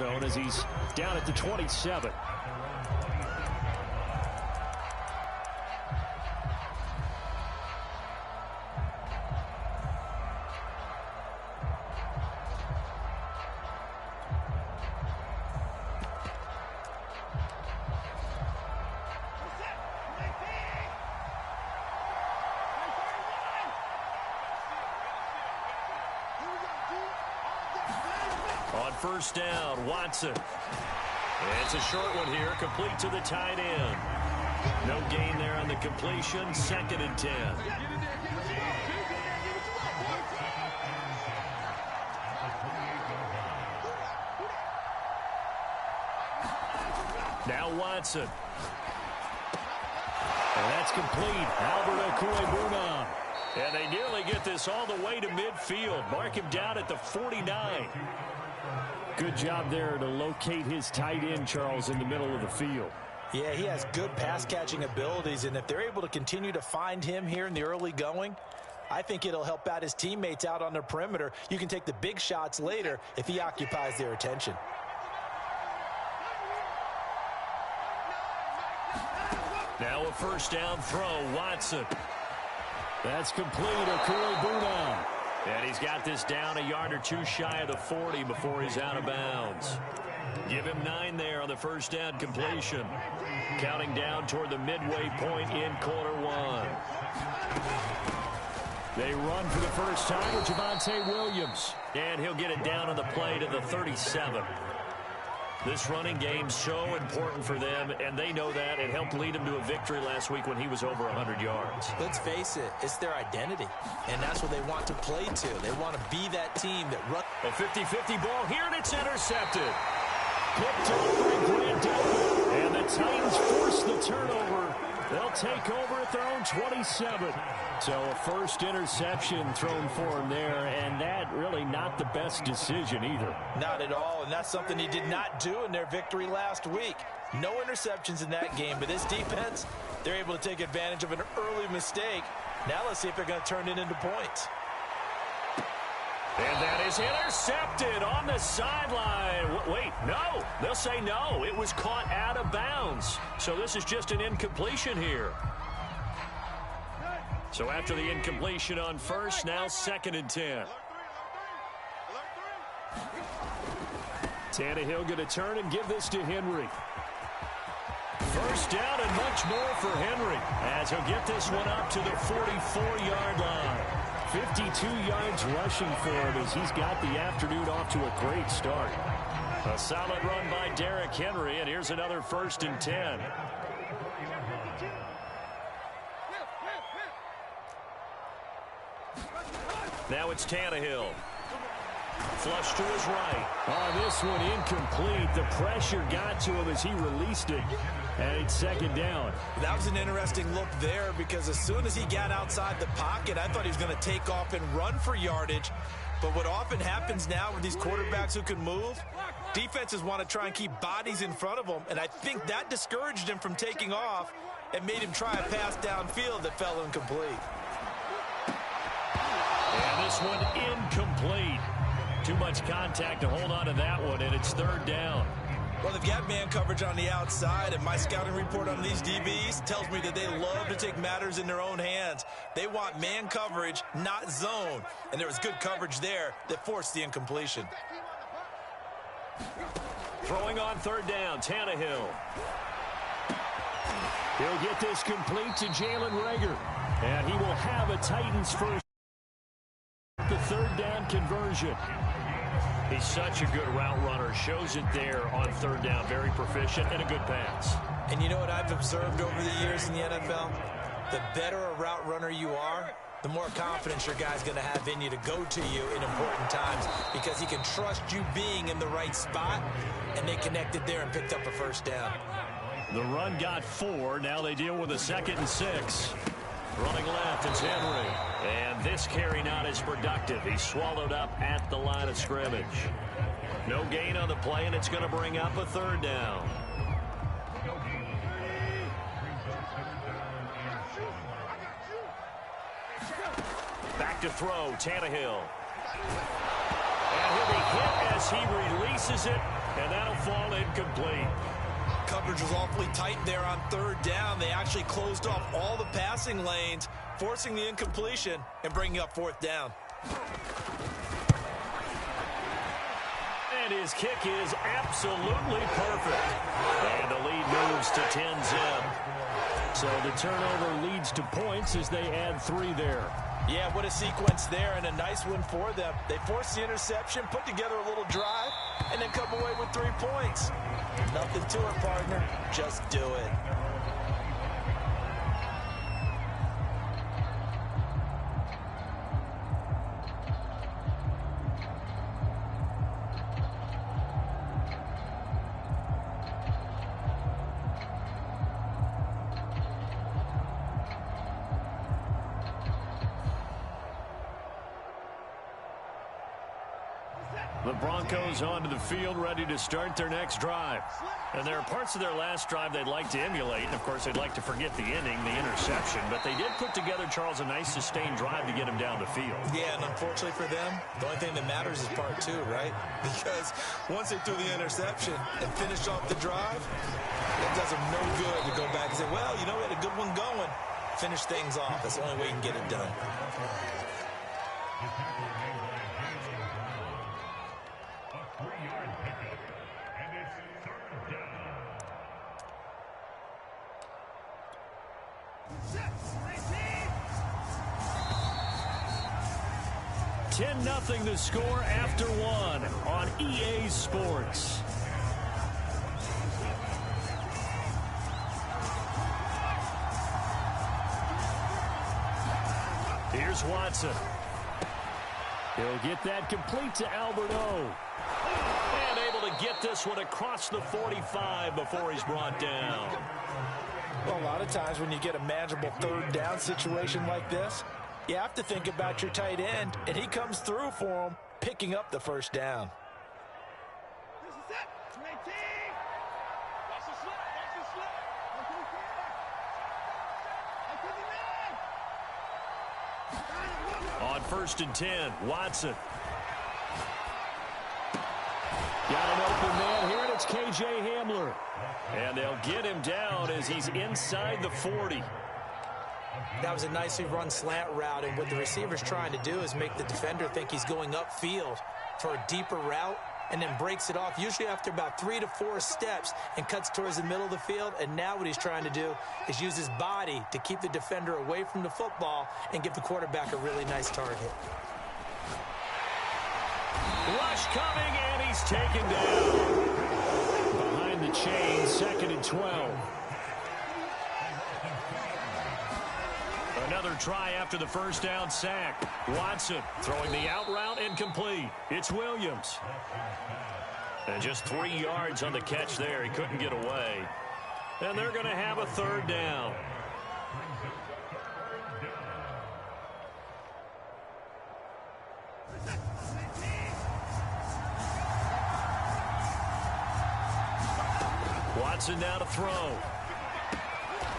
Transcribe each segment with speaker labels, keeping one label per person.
Speaker 1: zone as he's down at the 27. On first down, Watson. It's a short one here, complete to the tight end. No gain there on the completion, 2nd and 10. Now Watson. And that's complete. Albert Okwuegbunam. And they nearly get this all the way to midfield. Mark him down at the 49. Good job there to locate his tight end, Charles, in the middle of the field.
Speaker 2: Yeah, he has good pass-catching abilities, and if they're able to continue to find him here in the early going, I think it'll help out his teammates out on the perimeter. You can take the big shots later if he occupies their attention.
Speaker 1: Now a first down throw, Watson. That's complete, Okwuegbunam. And he's got this down a yard or two shy of the 40 before he's out of bounds. Give him 9 there on the first down completion. Counting down toward the midway point in quarter 1. They run for the first time with Javonte Williams. And he'll get it down on the play to the 37. This running game's so important for them, and they know that. It helped lead them to a victory last week when he was over 100 yards.
Speaker 2: Let's face it, it's their identity, and that's what they want to play to. They want to be that team that runs.
Speaker 1: A 50-50 ball here, and it's intercepted. Picked off by Grant Delpit, and the Titans force the turnover. They'll take over at their own 27. So a first interception thrown for him there, and that really not the best decision either.
Speaker 2: Not at all, and that's something he did not do in their victory last week. No interceptions in that game, but this defense, they're able to take advantage of an early mistake. Now let's see if they're going to turn it into points.
Speaker 1: And that is intercepted on the sideline. Wait, no. They'll say no. It was caught out of bounds. So this is just an incompletion here. So after the incompletion on first, now 2nd and 10. Tannehill going to turn and give this to Henry. First down and much more for Henry as he'll get this one up to the 44-yard line. 52 yards rushing for him as he's got the afternoon off to a great start. A solid run by Derrick Henry, and here's another 1st and 10. Now it's Tannehill. Flush to his right. Oh, this one incomplete. The pressure got to him as he released it. And it's 2nd down.
Speaker 2: That was an interesting look there because as soon as he got outside the pocket, I thought he was going to take off and run for yardage. But what often happens now with these quarterbacks who can move, defenses want to try and keep bodies in front of them. And I think that discouraged him from taking off and made him try a pass downfield that fell incomplete.
Speaker 1: And this one incomplete. Too much contact to hold on to that one, and it's 3rd down.
Speaker 2: Well, they've got man coverage on the outside, and my scouting report on these DBs tells me that they love to take matters in their own hands. They want man coverage, not zone. And there was good coverage there that forced the incompletion.
Speaker 1: Throwing on 3rd down, Tannehill. He'll get this complete to Jalen Reagor. And he will have a Titans first. The 3rd down conversion. He's such a good route runner. Shows it there on 3rd down. Very proficient and a good pass.
Speaker 2: And you know what I've observed over the years in the NFL? The better a route runner you are, the more confidence your guy's going to have in you to go to you in important times because he can trust you being in the right spot, and they connected there and picked up a 1st down.
Speaker 1: The run got 4. Now they deal with a 2nd and 6. Running left, it's Henry. And this carry not as productive. He's swallowed up at the line of scrimmage. No gain on the play, and it's going to bring up a 3rd down. Back to throw, Tannehill. And he'll be hit as he releases it. And that'll fall incomplete.
Speaker 2: Coverage was awfully tight there on third down. They actually closed off all the passing lanes, forcing the incompletion and bringing up fourth down.
Speaker 1: And his kick is absolutely perfect. And the lead moves to 10-zip. So the turnover leads to points as they add 3 there.
Speaker 2: Yeah, what a sequence there, and a nice one for them. They forced the interception, put together a little drive, and then come away with 3 points. Nothing to it, partner. Just do it.
Speaker 1: The Broncos onto the field, ready to start their next drive. And there are parts of their last drive they'd like to emulate. And, of course, they'd like to forget the inning, the interception. But they did put together, Charles, a nice sustained drive to get him down the field. Yeah, and unfortunately for them, the only thing that matters is part 2, right? Because once they threw the interception and finished off the drive, it does them no good to go back and say, well, you know, we had a good one going. Finish things off. That's the only way you can get it done. Nothing the score after 1 on EA Sports. Here's Watson. He'll get that complete to Alberto. And able to get this one across the 45 before he's brought down.
Speaker 2: Well, a lot of times when you get a manageable third down situation like this, you have to think about your tight end, and he comes through for him, picking up the first down.
Speaker 3: This is it. 18. Watch the slip. Watch the slip.
Speaker 1: On 1st and 10, Watson. Got an open man here, and it's K.J. Hamler. And they'll get him down as he's inside the 40.
Speaker 2: That was a nicely run slant route, and what the receiver's trying to do is make the defender think he's going upfield for a deeper route, and then breaks it off, usually after about 3 to 4 steps, and cuts towards the middle of the field. And now what he's trying to do is use his body to keep the defender away from the football and give the quarterback a really nice target.
Speaker 1: Rush coming, and he's taken down. Behind the chain, 2nd and 12. Another try after the first down sack. Watson throwing the out route incomplete. It's Williams. And just 3 yards on the catch there. He couldn't get away. And they're going to have a 3rd down. Watson now to throw.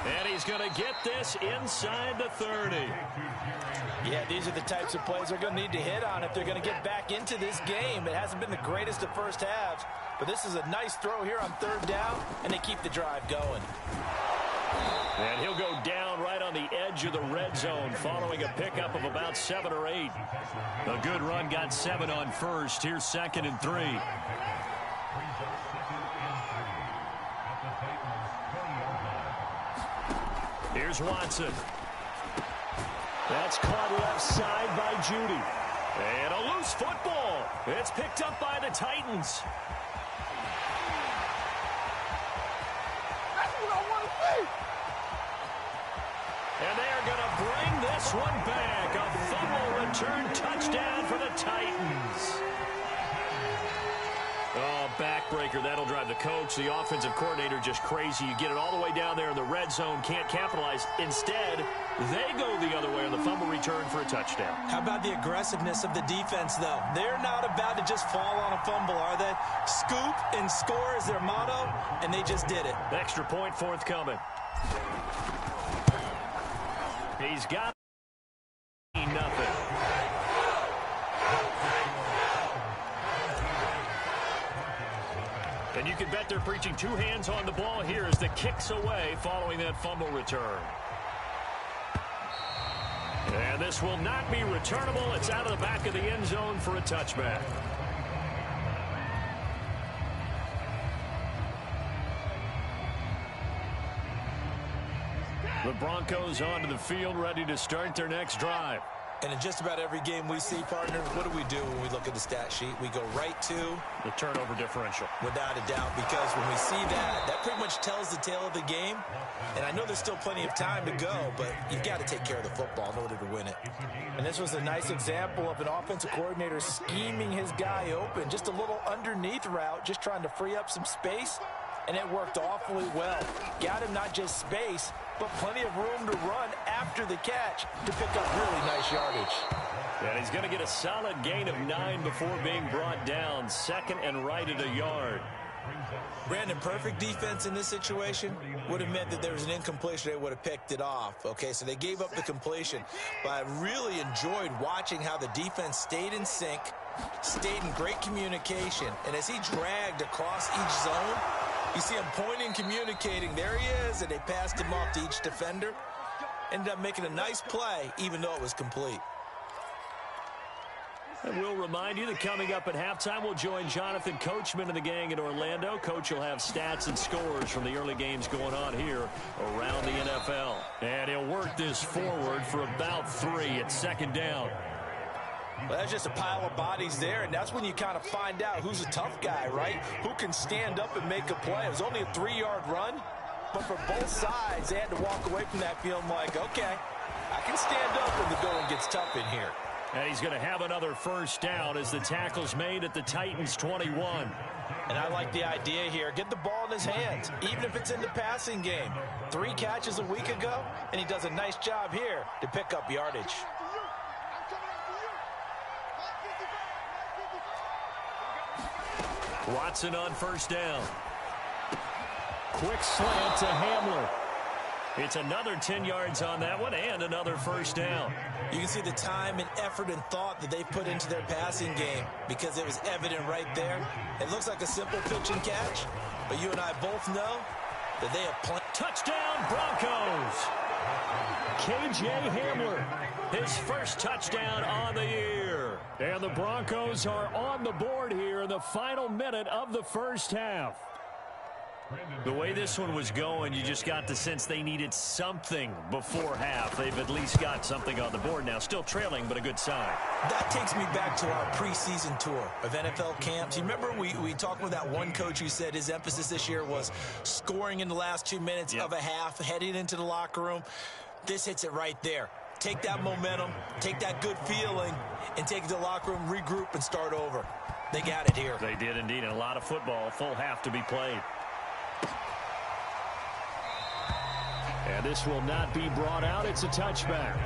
Speaker 1: And he's going to get this inside the 30.
Speaker 2: Yeah, these are the types of plays they're going to need to hit on if they're going to get back into this game. It hasn't been the greatest of first halves, but this is a nice throw here on 3rd down, and they keep the drive going.
Speaker 1: And he'll go down right on the edge of the red zone following a pickup of about 7 or 8. A good run got 7 on 1st. Here's 2nd and 3. Here's Watson. That's caught left side by Judy. And a loose football. It's picked up by the Titans.
Speaker 3: That's what I want to see.
Speaker 1: And they are going to bring this one back. A fumble return touchdown for the Titans. Oh, backbreaker. That'll drive the coach, the offensive coordinator, just crazy. You get it all the way down there in the red zone, can't capitalize. Instead, they go the other way on the fumble return for a touchdown.
Speaker 2: How about the aggressiveness of the defense, though? They're not about to just fall on a fumble, are they? Scoop and score is their motto, and they just did it.
Speaker 1: Extra point forthcoming. He's got nothing. And you can bet they're preaching two hands on the ball here as the kick's away following that fumble return. And this will not be returnable. It's out of the back of the end zone for a touchback. The Broncos onto the field, ready to start their next drive.
Speaker 2: And in just about every game we see, partner, what do we do when we look at the stat sheet? We go right to
Speaker 1: the turnover differential.
Speaker 2: Without a doubt, because when we see that, that pretty much tells the tale of the game. And I know there's still plenty of time to go, but you've got to take care of the football in order to win it. And this was a nice example of an offensive coordinator scheming his guy open. Just a little underneath route, just trying to free up some space. And it worked awfully well. Got him not just space, but plenty of room to run after the catch to pick up really nice yardage.
Speaker 1: And he's going to get a solid gain of 9 before being brought down. Second and right at a yard.
Speaker 2: Brandon, perfect defense in this situation would have meant that there was an incompletion. They would have picked it off. Okay, so they gave up the completion. But I really enjoyed watching how the defense stayed in sync, stayed in great communication. And as he dragged across each zone, you see him pointing, communicating. There he is, and they passed him off to each defender. Ended up making a nice play, even though it was complete.
Speaker 1: And we'll remind you that coming up at halftime, we'll join Jonathan Coachman and the gang in Orlando. Coach will have stats and scores from the early games going on here around the NFL. And he'll work this forward for about 3 at second down.
Speaker 2: Well, that's just a pile of bodies there, and that's when you kind of find out who's a tough guy, right? Who can stand up and make a play. It was only a 3-yard run, but for both sides, they had to walk away from that feeling like, okay, I can stand up when the going gets tough in here.
Speaker 1: And he's going to have another first down as the tackle's made at the Titans' 21.
Speaker 2: And I like the idea here. Get the ball in his hands, even if it's in the passing game. 3 catches a week ago, and he does a nice job here to pick up yardage.
Speaker 1: Watson on first down. Quick slant to Hamler. It's another 10 yards on that one and another first down.
Speaker 2: You can see the time and effort and thought that they've put into their passing game because it was evident right there. It looks like a simple pitch and catch, but you and I both know that they have plenty.
Speaker 1: Touchdown, Broncos. K.J. Hamler, his first touchdown on the year. And the Broncos are on the board here in the final minute of the first half. The way this one was going, you just got the sense they needed something before half. They've at least got something on the board now. Still trailing, but a good sign.
Speaker 2: That takes me back to our preseason tour of NFL camps. You remember we talked with that one coach who said his emphasis this year was scoring in the last 2 minutes of a half, heading into the locker room. This hits it right there. Take that momentum, take that good feeling, and take it to the locker room, regroup, and start over. They got it here.
Speaker 1: They did indeed, and a lot of football, a full half to be played. And this will not be brought out. It's a touchback.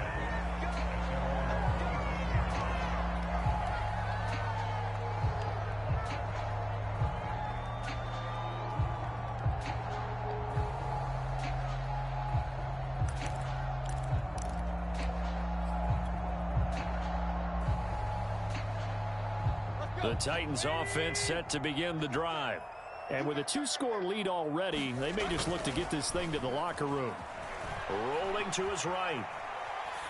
Speaker 1: The Titans offense set to begin the drive. And with a 2-score lead already, they may just look to get this thing to the locker room. Rolling to his right.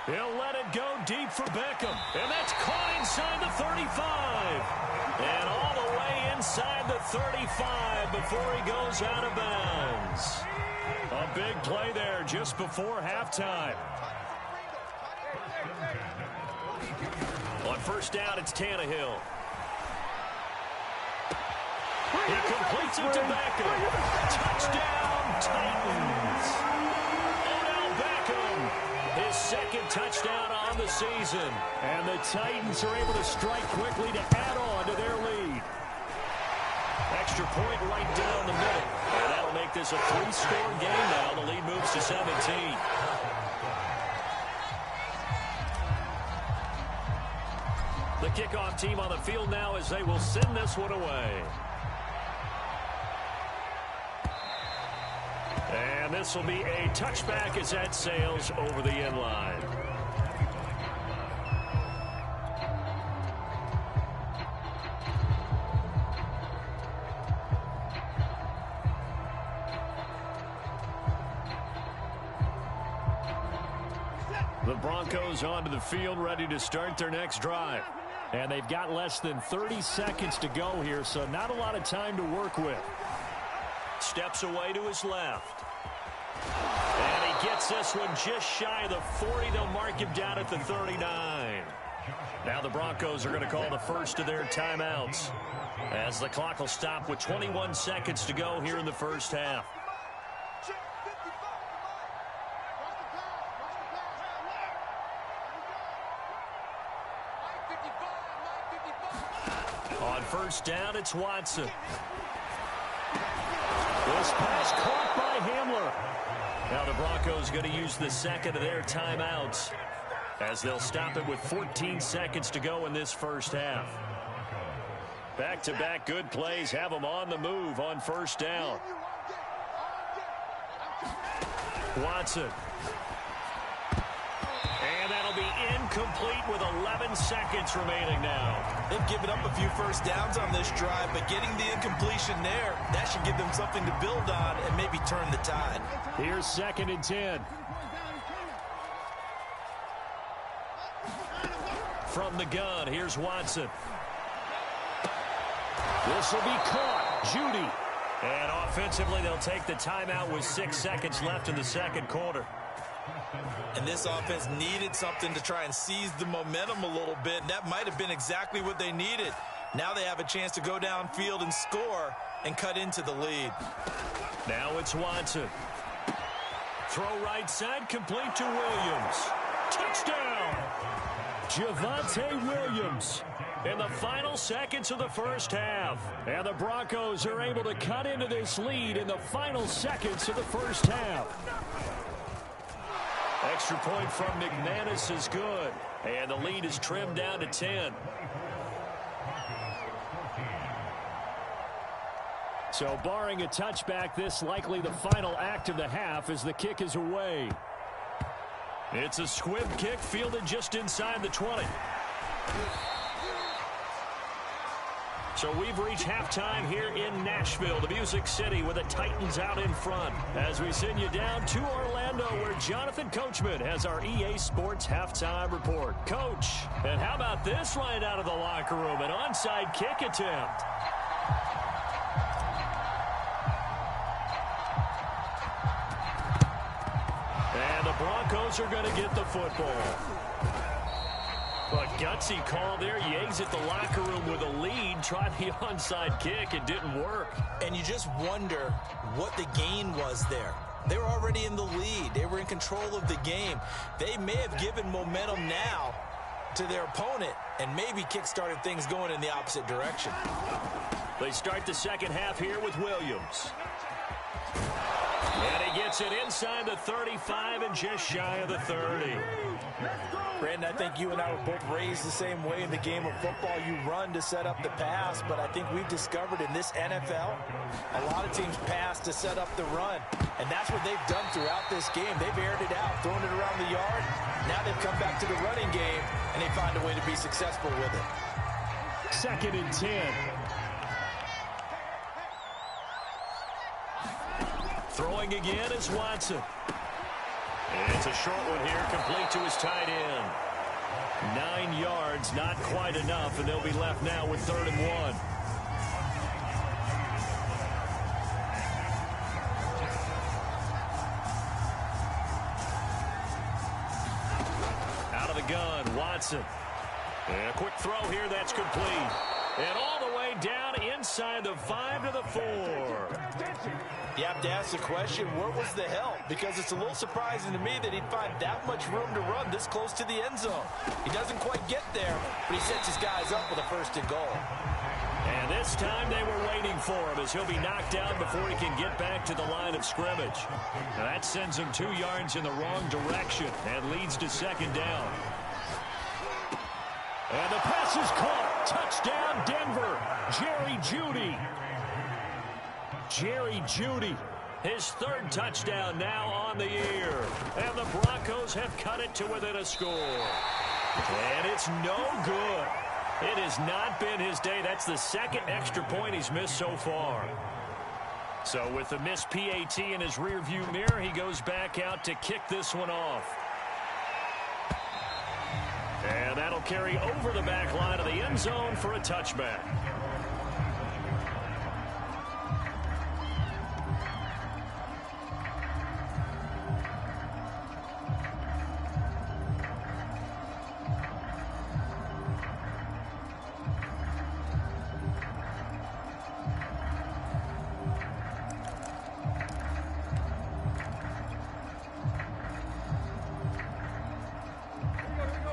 Speaker 1: He'll let it go deep for Beckham. And that's caught inside the 35. And all the way inside the 35 before he goes out of bounds. A big play there just before halftime. On first down, it's Tannehill. He completes it to Beckham. Touchdown, Titans. Odell Beckham, his second touchdown on the season. And the Titans are able to strike quickly to add on to their lead. Extra point right down the middle. And that'll make this a 3-score game now. The lead moves to 17. The kickoff team on the field now as they will send this one away. And this will be a touchback as that sails over the end line. The Broncos onto the field, ready to start their next drive. And they've got less than 30 seconds to go here, so not a lot of time to work with. Steps away to his left. And he gets this one just shy of the 40. They'll mark him down at the 39. Now the Broncos are going to call the first of their timeouts, as the clock will stop with 21 seconds to go here in the first half. On first down, it's Watson. This pass caught by Hamler. Now the Broncos going to use the second of their timeouts, as they'll stop it with 14 seconds to go in this first half. Back-to-back good plays have them on the move on first down. Watson. And that'll be incomplete with 11 seconds remaining now.
Speaker 2: They've given up a few first downs on this drive, but getting the incompletion there, that should give them something to build on and maybe turn the tide.
Speaker 1: Here's 2nd and 10. From the gun, here's Watson. This will be caught. Judy. And offensively, they'll take the timeout with 6 seconds left in the second quarter.
Speaker 2: And this offense needed something to try and seize the momentum a little bit. That might have been exactly what they needed. Now they have a chance to go downfield and score and cut into the lead.
Speaker 1: Now it's Watson. Throw right side, complete to Williams. Touchdown! Javonte Williams in the final seconds of the first half. And the Broncos are able to cut into this lead in the final seconds of the first half. Extra point from McManus is good. And the lead is trimmed down to 10. So barring a touchback, this likely the final act of the half as the kick is away. It's a squib kick fielded just inside the 20. So we've reached halftime here in Nashville, the Music City, with the Titans out in front. As we send you down to Orlando, where Jonathan Coachman has our EA Sports halftime report. Coach, and how about this right out of the locker room? An onside kick attempt. And the Broncos are going to get the football. But gutsy call there. Yates at the locker room with a lead. Tried the onside kick. It didn't work.
Speaker 2: And you just wonder what the gain was there. They were already in the lead. They were in control of the game. They may have given momentum now to their opponent and maybe kick-started things going in the opposite direction.
Speaker 1: They start the second half here with Williams. And he gets it inside the 35 and just shy of the 30.
Speaker 2: Brandon, I think you and I were both raised the same way in the game of football. You run to set up the pass, but I think we've discovered in this NFL, a lot of teams pass to set up the run. And that's what they've done throughout this game. They've aired it out, thrown it around the yard. Now they've come back to the running game, and they find a way to be successful with it.
Speaker 1: 2nd and 10. Throwing again is Watson. It's a short one here, complete to his tight end. 9 yards, not quite enough, and they'll be left now with 3rd and 1. Out of the gun, Watson. And a quick throw here, that's complete. And all the way down inside the 5 to the 4.
Speaker 2: You have to ask the question, where was the help? Because it's a little surprising to me that he'd find that much room to run this close to the end zone. He doesn't quite get there, but he sets his guys up with a 1st and goal.
Speaker 1: And this time they were waiting for him, as he'll be knocked down before he can get back to the line of scrimmage. Now that sends him 2 yards in the wrong direction and leads to 2nd down. And the pass is caught. Touchdown, Denver. Jerry Jeudy. Jerry Jeudy, his 3rd touchdown now on the year. And the Broncos have cut it to within a score. And it's no good. It has not been his day. That's the 2nd extra point he's missed so far. So with the missed PAT in his rearview mirror, he goes back out to kick this one off. And that'll carry over the back line of the end zone for a touchback.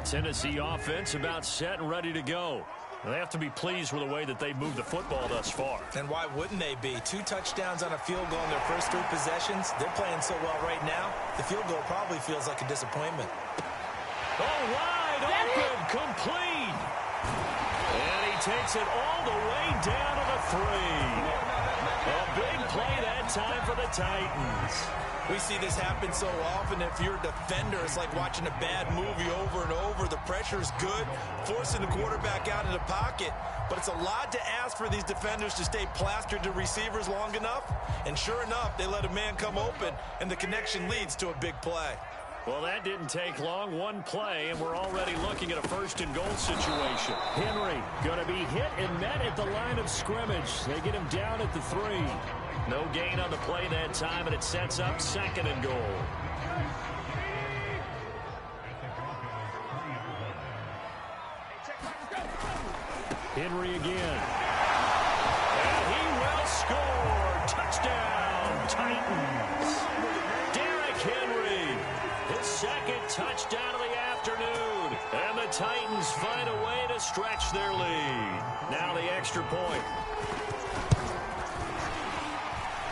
Speaker 1: Tennessee offense about set and ready to go. They have to be pleased with the way that they moved the football thus far.
Speaker 2: And why wouldn't they be? 2 touchdowns on a field goal in their first 3 possessions. They're playing so well right now, the field goal probably feels like a disappointment.
Speaker 1: Oh, wide open, complete. And he takes it all the way down to the 3. A big play that time for the Titans.
Speaker 2: We see this happen so often. If you're a defender, it's like watching a bad movie over and over. The pressure is good, forcing the quarterback out of the pocket. But it's a lot to ask for these defenders to stay plastered to receivers long enough. And sure enough, they let a man come open, and the connection leads to a big play.
Speaker 1: Well, that didn't take long. 1 play, and we're already looking at a 1st and goal situation. Henry going to be hit and met at the line of scrimmage. They get him down at the 3. No gain on the play that time, and it sets up 2nd and goal. Henry again. And he will score. Touchdown, Titans. Derrick Henry. His 2nd touchdown of the afternoon. And the Titans find a way to stretch their lead. Now the extra point.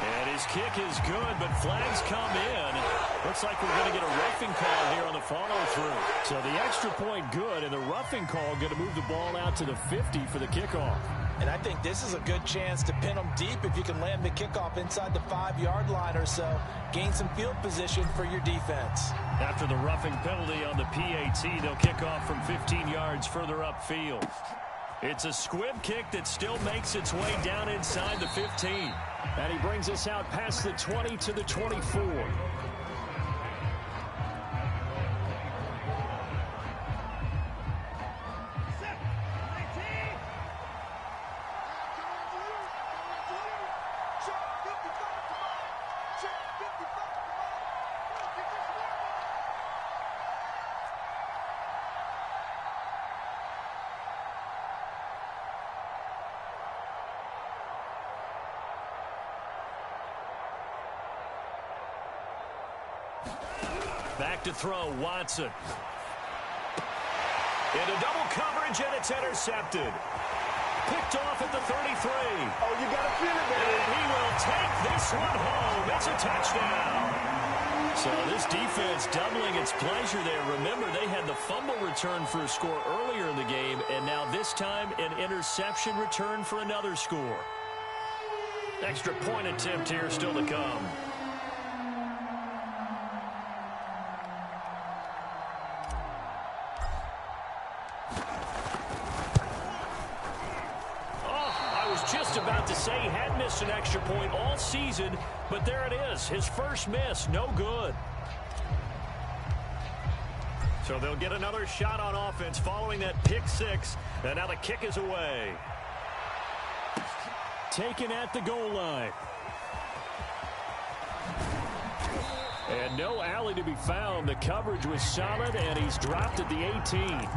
Speaker 1: And his kick is good, but flags come in. Looks like we're going to get a roughing call here on the follow-through. So the extra point good, and the roughing call going to move the ball out to the 50 for the kickoff.
Speaker 2: And I think this is a good chance to pin them deep if you can land the kickoff inside the 5-yard line or so. Gain some field position for your defense.
Speaker 1: After the roughing penalty on the PAT, they'll kick off from 15 yards further upfield. It's a squib kick that still makes its way down inside the 15. And he brings us out past the 20 to the 24. Back to throw, Watson. Into double coverage, and it's intercepted. Picked off at the 33.
Speaker 3: Oh, you got to feel it, baby.
Speaker 1: And he will take this one home. It's a touchdown. So this defense doubling its pleasure there. Remember, they had the fumble return for a score earlier in the game, and now this time an interception return for another score. Extra point attempt here still to come. Just about to say he had missed an extra point all season, but there it is. His first miss, no good. So they'll get another shot on offense following that pick 6, and now the kick is away. Taken at the goal line. And no alley to be found. The coverage was solid, and he's dropped at the 18.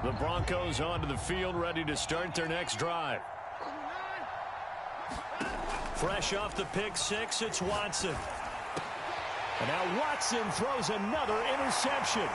Speaker 1: The Broncos onto the field, ready to start their next drive. Fresh off the pick 6, it's Watson. And now Watson throws another interception.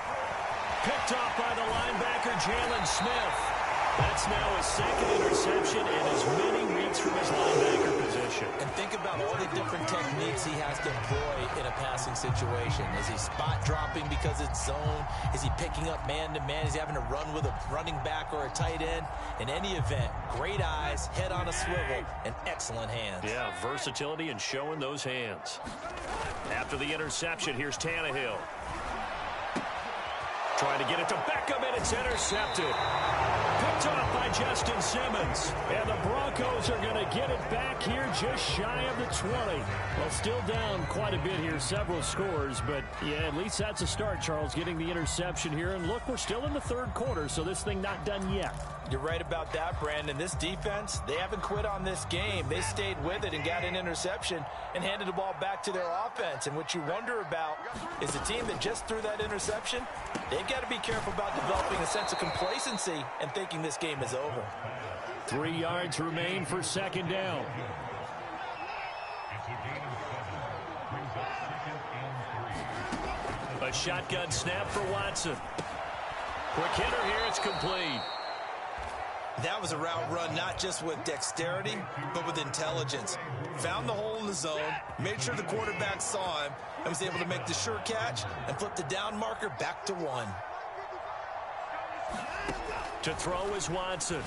Speaker 1: Picked off by the linebacker, Jalen Smith. That's now his 2nd interception in as many weeks from his linebacker position.
Speaker 2: And think about all the different techniques he has to employ in a passing situation. Is he spot dropping because it's zone? Is he picking up man-to-man? Is he having to run with a running back or a tight end? In any event, great eyes, head on a swivel, and excellent hands.
Speaker 1: Yeah, versatility and showing those hands. After the interception, here's Tannehill. Trying to get it to Beckham, and it's intercepted. Picked Picked off by Justin Simmons. And the Broncos are going to get it back here just shy of the 20. Well, still down quite a bit here, several scores. But, yeah, at least that's a start, Charles, getting the interception here. And, look, we're still in the third quarter, so this thing not done yet.
Speaker 2: You're right about that, Brandon. This defense, they haven't quit on this game. They stayed with it and got an interception and handed the ball back to their offense. And what you wonder about is a team that just threw that interception, they've got to be careful about developing a sense of complacency and thinking this game is over.
Speaker 1: 3 yards remain for second down. A shotgun snap for Watson. Quick hitter here, it's complete.
Speaker 2: That was a route run not just with dexterity, but with intelligence. Found the hole in the zone, made sure the quarterback saw him, and was able to make the sure catch and flip the down marker back to 1.
Speaker 1: To throw is Watson.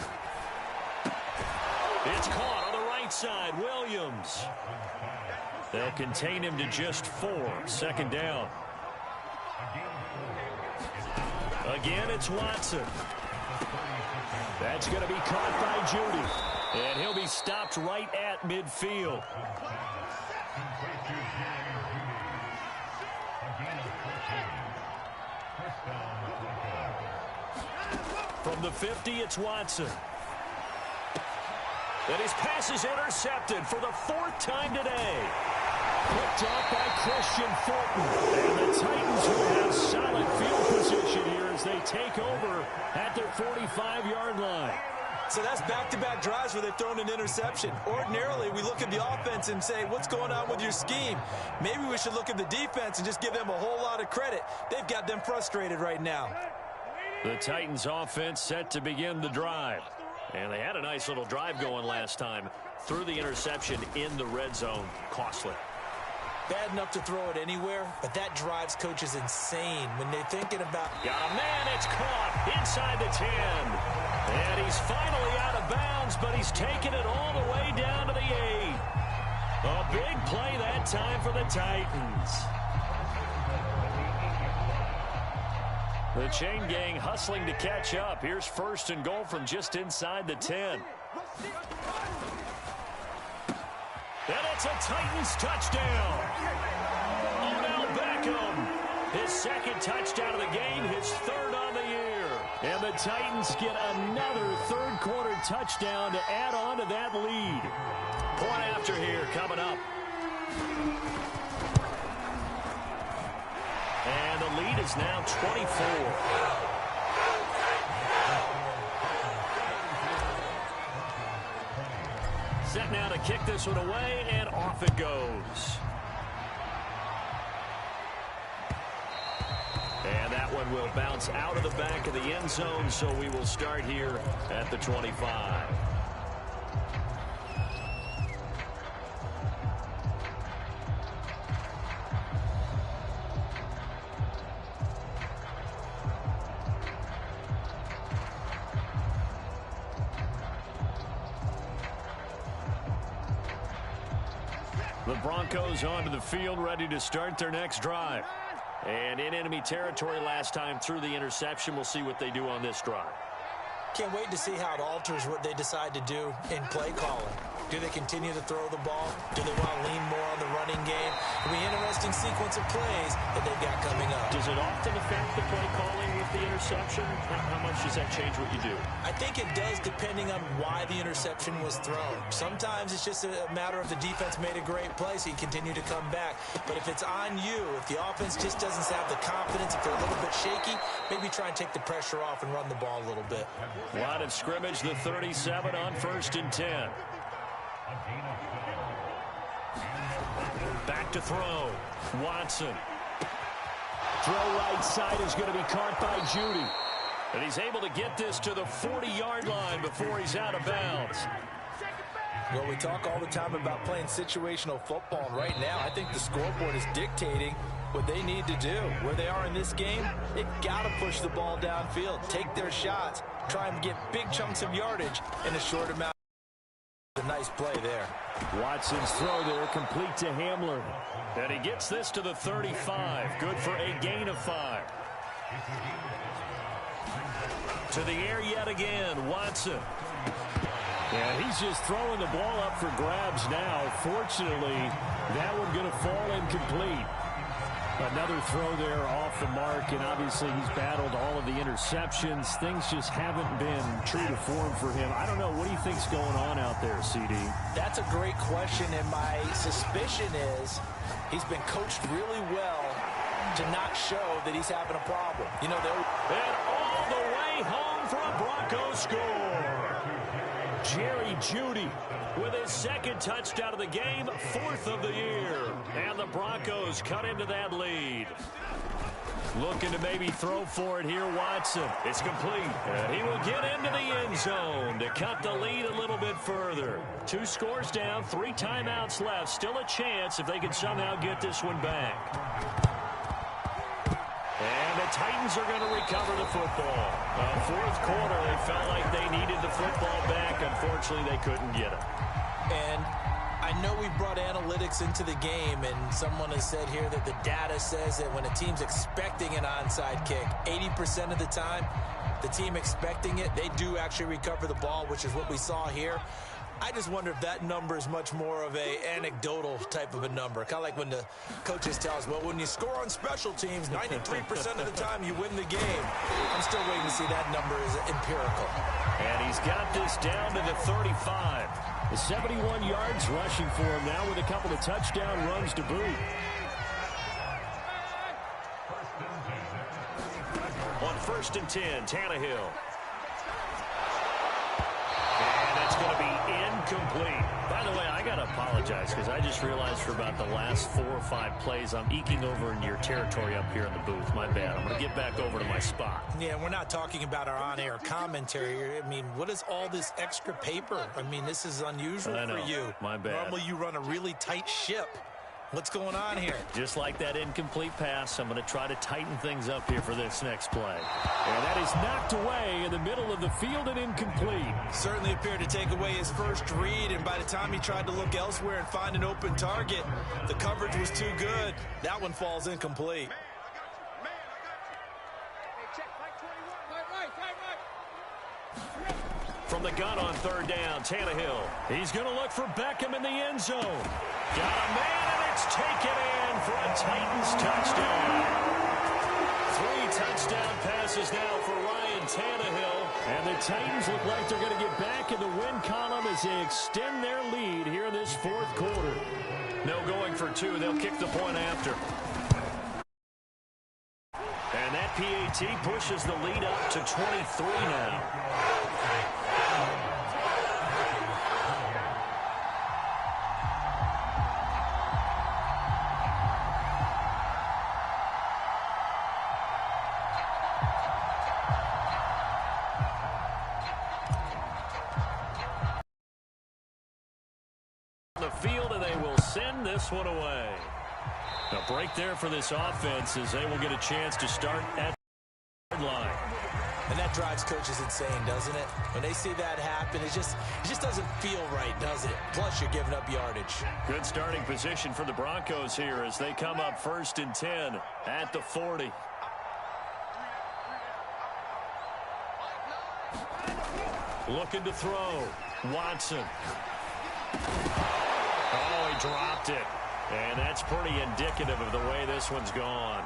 Speaker 1: It's caught on the right side, Williams. They'll contain him to just 4. Second down. Again, it's Watson. That's going to be caught by Judy. And he'll be stopped right at midfield. From the 50, it's Watson. And his pass is intercepted for the 4th time today. Picked off by Christian Fulton. And the Titans will have solid field position here as they take over at their 45-yard line.
Speaker 2: So that's back-to-back drives where they've thrown an interception. Ordinarily, we look at the offense and say, what's going on with your scheme? Maybe we should look at the defense and just give them a whole lot of credit. They've got them frustrated right now.
Speaker 1: The Titans offense set to begin the drive. And they had a nice little drive going last time. Threw the interception in the red zone. Costly.
Speaker 2: Bad enough to throw it anywhere, but that drives coaches insane when they're thinking about...
Speaker 1: Got a man, it's caught inside the 10. And he's finally out of bounds, but he's taken it all the way down to the 8. A big play that time for the Titans. The chain gang hustling to catch up. Here's 1st and goal from just inside the 10. And it's a Titans touchdown. Odell Beckham, his 2nd touchdown of the game, his 3rd on the year. And the Titans get another third-quarter touchdown to add on to that lead. Point after here coming up. And the lead is now 24. Set now to kick this one away, and off it goes. And that one will bounce out of the back of the end zone, so we will start here at the 25. The Broncos onto the field, ready to start their next drive. And in enemy territory last time through the interception. We'll see what they do on this drive.
Speaker 2: Can't wait to see how it alters what they decide to do in play calling. Do they continue to throw the ball? Do they want to lean more on the running game? It'll be an interesting sequence of plays that they've got coming up.
Speaker 1: Does it often affect the play calling with the interception? How much does that change what you do?
Speaker 2: I think it does, depending on why the interception was thrown. Sometimes it's just a matter of the defense made a great play, so you continue to come back. But if it's on you, if the offense just doesn't have the confidence, if they're a little bit shaky, maybe try and take the pressure off and run the ball a little bit.
Speaker 1: Line of scrimmage, the 37 on 1st and 10. Back to throw. Watson. Throw right side is going to be caught by Judy. And he's able to get this to the 40-yard line before he's out of bounds.
Speaker 2: Well, we talk all the time about playing situational football, and right now I think the scoreboard is dictating what they need to do. Where they are in this game, they've got to push the ball downfield, take their shots, try and get big chunks of yardage in a short amount. A nice play there.
Speaker 1: Watson's throw there complete to Hamler. And he gets this to the 35. Good for a gain of 5. To the air yet again, Watson.
Speaker 4: Yeah, he's just throwing the ball up for grabs now. Fortunately, that one going to fall incomplete. Another throw there off the mark, and obviously he's battled all of the interceptions. Things just haven't been true to form for him. I don't know. What do you think's going on out there, CD?
Speaker 2: That's a great question, and my suspicion is he's been coached really well to not show that he's having a problem. You know,
Speaker 1: and all the way home for a Broncos score. Jerry Jeudy with his second touchdown of the game, 4th of the year. And the Broncos cut into that lead. Looking to maybe throw for it here, Watson. It's complete. And he will get into the end zone to cut the lead a little bit further. 2 scores down, 3 timeouts left. Still a chance if they can somehow get this one back. And the Titans are going to recover the football. 4th quarter, they felt like they needed the football back. Unfortunately, they couldn't get it.
Speaker 2: And I know we brought analytics into the game, and someone has said here that the data says that when a team's expecting an onside kick, 80% of the time, the team expecting it, they do actually recover the ball, which is what we saw here. I just wonder if that number is much more of a anecdotal type of a number. Kind of like when the coaches tell us, well, when you score on special teams, 93% of the time you win the game. I'm still waiting to see that number is empirical.
Speaker 1: And he's got this down to the 35.
Speaker 4: The 71 yards rushing for him now with a couple of touchdown runs to boot.
Speaker 1: On 1st and 10, Tannehill. And it's going to be incomplete. By the way, I got to apologize because I just realized for about the last 4 or 5 plays, I'm eking over into your territory up here in the booth. My bad. I'm going to get back over to my spot.
Speaker 2: Yeah, we're not talking about our on-air commentary. I mean, what is all this extra paper? I mean, this is unusual for you.
Speaker 1: My bad.
Speaker 2: Normally you run a really tight ship. What's going on here?
Speaker 1: Just like that incomplete pass, I'm going to try to tighten things up here for this next play.
Speaker 4: And that is knocked away in the middle of the field and incomplete.
Speaker 2: Certainly appeared to take away his first read, and by the time he tried to look elsewhere and find an open target, the coverage was too good. That one falls incomplete.
Speaker 1: From the gun on 3rd down, Tannehill. He's going to look for Beckham in the end zone. Got a man, and it's taken in for a Titans touchdown. 3 touchdown passes now for Ryan Tannehill.
Speaker 4: And the Titans look like they're going to get back in the win column as they extend their lead here in this 4th quarter.
Speaker 1: No going for 2. They'll kick the point after. And that PAT pushes the lead up to 23 now. The field, and they will send this one away. A break there for this offense as they will get a chance to start at the line.
Speaker 2: And that drives coaches insane, doesn't it? When they see that happen, it just doesn't feel right, does it? Plus, you're giving up yardage.
Speaker 1: Good starting position for the Broncos here as they come up 1st and 10 at the 40. Looking to throw. Watson. Oh, he dropped it. And that's pretty indicative of the way this one's gone.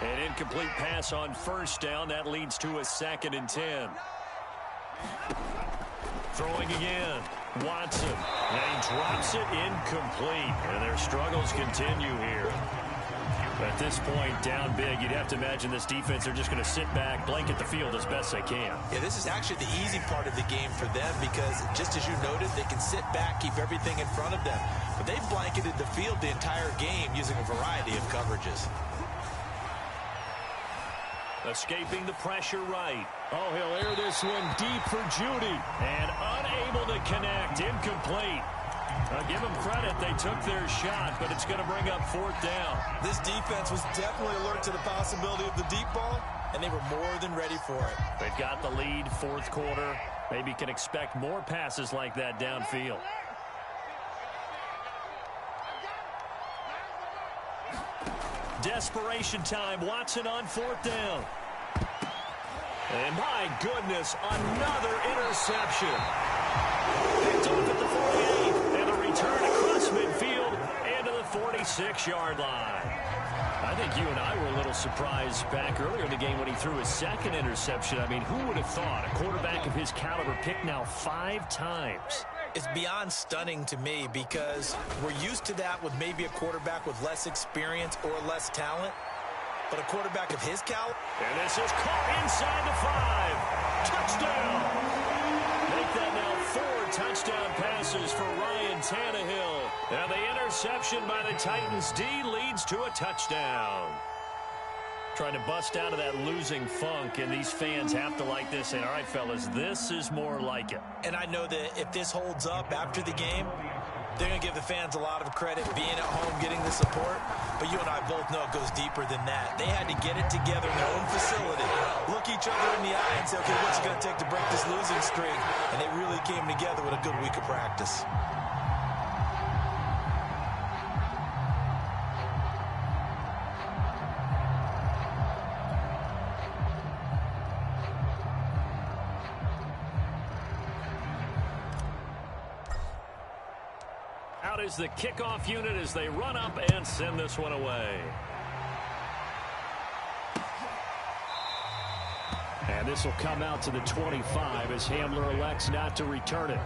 Speaker 1: An incomplete pass on 1st down. That leads to a 2nd and 10. Throwing again. Watson. And he drops it incomplete. And their struggles continue here. At this point, down big, you'd have to imagine this defense, they're just going to sit back, blanket the field as best they can.
Speaker 2: Yeah, this is actually the easy part of the game for them because, just as you noted, they can sit back, keep everything in front of them. But they've blanketed the field the entire game using a variety of coverages.
Speaker 1: Escaping the pressure right.
Speaker 4: Oh, he'll air this one deep for Jeudy.
Speaker 1: And unable to connect, incomplete. Give them credit, they took their shot, but it's going to bring up 4th down.
Speaker 2: This defense was definitely alert to the possibility of the deep ball, and they were more than ready for it.
Speaker 1: They've got the lead, 4th quarter. Maybe can expect more passes like that downfield. Desperation time, Watson on 4th down. And my goodness, another interception. Picked off at the 48, and a return across midfield and to the 46-yard line. I think you and I were a little surprised back earlier in the game when he threw his second interception. I mean, who would have thought a quarterback of his caliber picked now 5 times?
Speaker 2: It's beyond stunning to me because we're used to that with maybe a quarterback with less experience or less talent. But a quarterback of his caliber.
Speaker 1: And this is caught inside the 5. Touchdown. Make that now 4 touchdown passes for Ryan Tannehill. And the interception by the Titans D leads to a touchdown. Trying to bust out of that losing funk, and these fans have to like this. And all right, fellas, this is more like it.
Speaker 2: And I know that if this holds up after the game, they're going to give the fans a lot of credit being at home, getting the support. But you and I both know it goes deeper than that. They had to get it together in their own facility, look each other in the eye and say, okay, what's it going to take to break this losing streak? And they really came together with a good week of practice.
Speaker 1: Out is the kickoff unit as they run up and send this one away.
Speaker 4: And this will come out to the 25 as Hamler elects not to return it.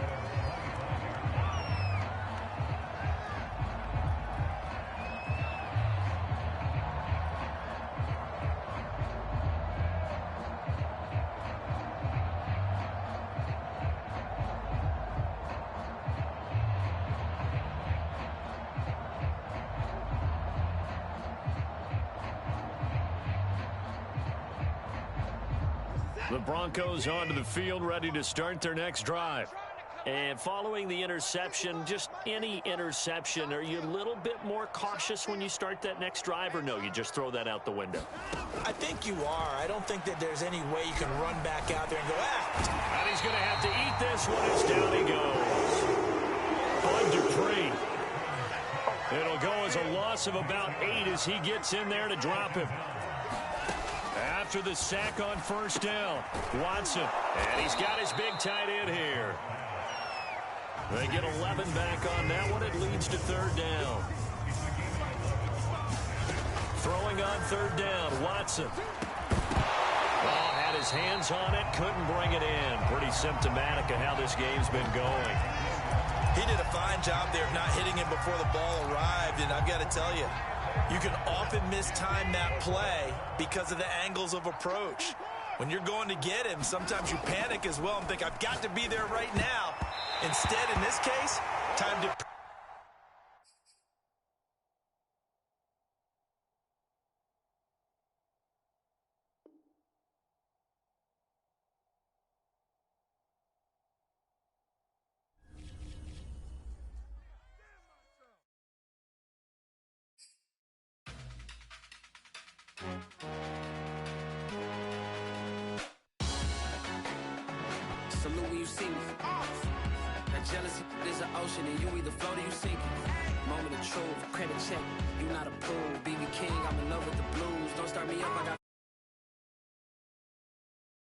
Speaker 1: The Broncos onto the field, ready to start their next drive. And following the interception, just any interception, are you a little bit more cautious when you start that next drive, or no, you just throw that out the window?
Speaker 2: I think you are. I don't think that there's any way you can run back out there and go,
Speaker 1: And he's going to have to eat this one as down he goes. Bud Dupree. It'll go as a loss of about 8 as he gets in there to drop him. After the sack on first down, Watson. And he's got his big tight end here. They get 11 back on that one. It leads to third down. Throwing on third down, Watson. Oh, had his hands on it, couldn't bring it in. Pretty symptomatic of how this game's been going.
Speaker 2: He did a fine job there of not hitting him before the ball arrived, and I've got to tell you, you can often mistime that play because of the angles of approach. When you're going to get him, sometimes you panic as well and think, I've got to be there right now. Instead, in this case, time to...
Speaker 5: Salute when you see me. That jealousy is an ocean, and you either float or you sink it. Moment of truth, credit check, you not approved. BB King, I'm in love with the blues. Don't start me up, I got